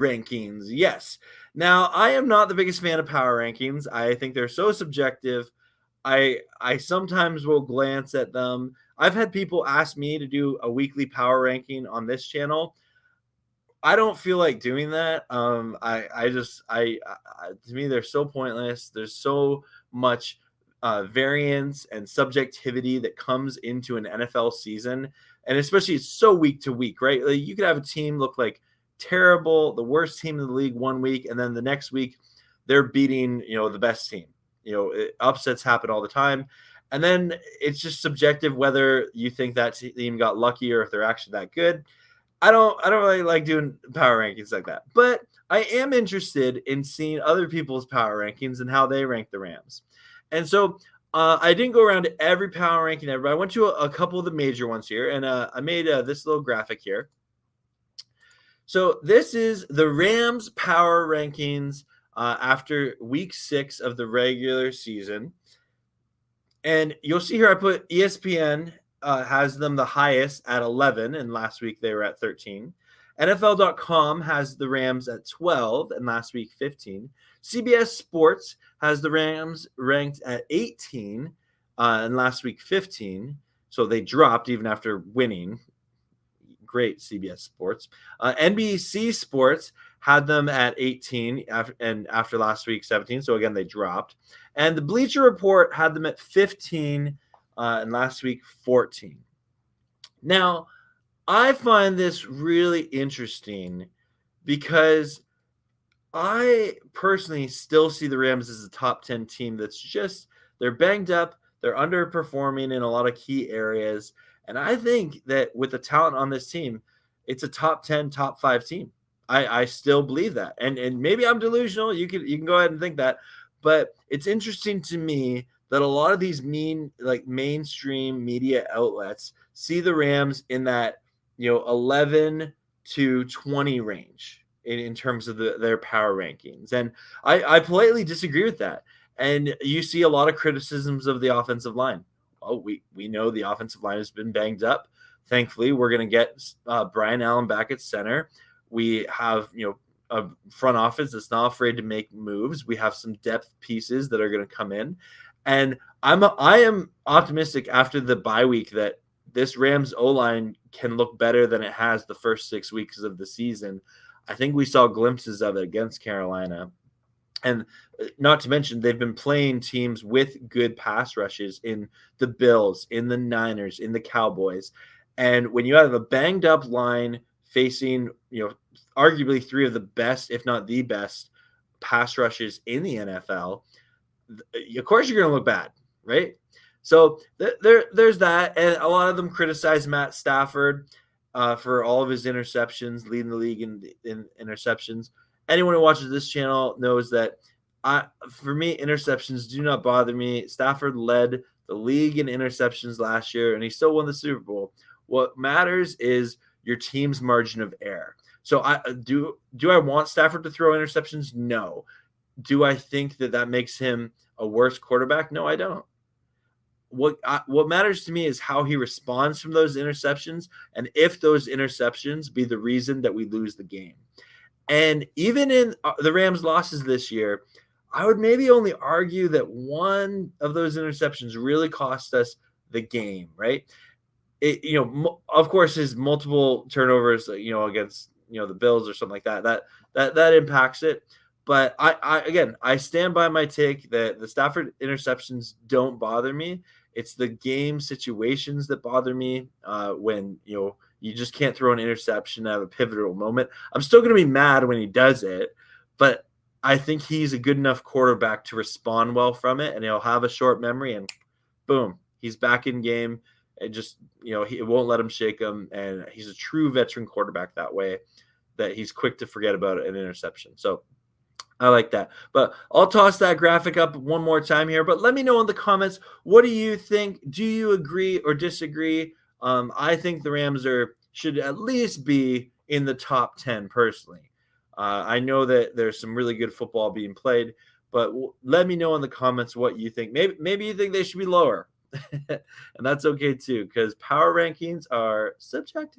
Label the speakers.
Speaker 1: rankings. Yes. Now, I am not the biggest fan of power rankings. I think they're so subjective. I sometimes will glance at them. I've had people ask me to do a weekly power ranking on this channel. I don't feel like doing that. To me, they're so pointless. There's so much variance and subjectivity that comes into an NFL season, and especially it's so week to week, right? Like you could have a team look like terrible, the worst team in the league one week, and then the next week they're beating the best team. Upsets happen all the time, and then it's just subjective whether you think that team got lucky or if they're actually that good. I don't really like doing power rankings like that, but I am interested in seeing other people's power rankings and how they rank the Rams. And so I didn't go around to every power ranking ever, but I went to a couple of the major ones here, and I made this little graphic here. So this is the Rams power rankings after week 6 of the regular season. And you'll see here I put ESPN has them the highest at 11, and last week they were at 13. NFL.com has the Rams at 12, and last week 15. CBS Sports has the Rams ranked at 18, and last week 15. So they dropped even after winning. Great CBS Sports. NBC Sports had them at 18 after last week 17. So again, they dropped. And the Bleacher Report had them at 15 and last week 14. Now, I find this really interesting because I personally still see the Rams as a top 10 team they're banged up, they're underperforming in a lot of key areas. And I think that with the talent on this team, it's a top 10, top 5 team. I still believe that. And maybe I'm delusional. You can go ahead and think that. But it's interesting to me that a lot of these mainstream media outlets see the Rams in that 11 to 20 range in terms of their power rankings. And I politely disagree with that. And you see a lot of criticisms of the offensive line. Oh, we know the offensive line has been banged up. Thankfully, we're going to get Brian Allen back at center. We have a front office that's not afraid to make moves. We have some depth pieces that are going to come in, and I am optimistic after the bye week that this Rams O-line can look better than it has the first 6 weeks of the season. I think we saw glimpses of it against Carolina. And not to mention, they've been playing teams with good pass rushes in the Bills, in the Niners, in the Cowboys. And when you have a banged up line facing, arguably 3 of the best, if not the best, pass rushes in the NFL, of course you're going to look bad, right? So there's that. And a lot of them criticize Matt Stafford for all of his interceptions, leading the league in interceptions. Anyone who watches this channel knows that for me, interceptions do not bother me. Stafford led the league in interceptions last year, and he still won the Super Bowl. What matters is your team's margin of error. So do I want Stafford to throw interceptions? No. Do I think that makes him a worse quarterback? No, I don't. What matters to me is how he responds from those interceptions, and if those interceptions be the reason that we lose the game. And even in the Rams' losses this year, I would maybe only argue that one of those interceptions really cost us the game, right? Of course, his multiple turnovers, against the Bills or something like that impacts it. But I stand by my take that the Stafford interceptions don't bother me. It's the game situations that bother me when you just can't throw an interception at a pivotal moment. I'm still going to be mad when he does it, but I think he's a good enough quarterback to respond well from it, and he'll have a short memory, and boom, he's back in game. It just, it won't let him shake him, and he's a true veteran quarterback that way, that he's quick to forget about an interception. So I like that. But I'll toss that graphic up one more time here. But let me know in the comments, what do you think? Do you agree or disagree? I think the Rams should at least be in the top 10 personally. I know that there's some really good football being played, but let me know in the comments what you think. Maybe you think they should be lower. And that's okay too, because power rankings are subjective.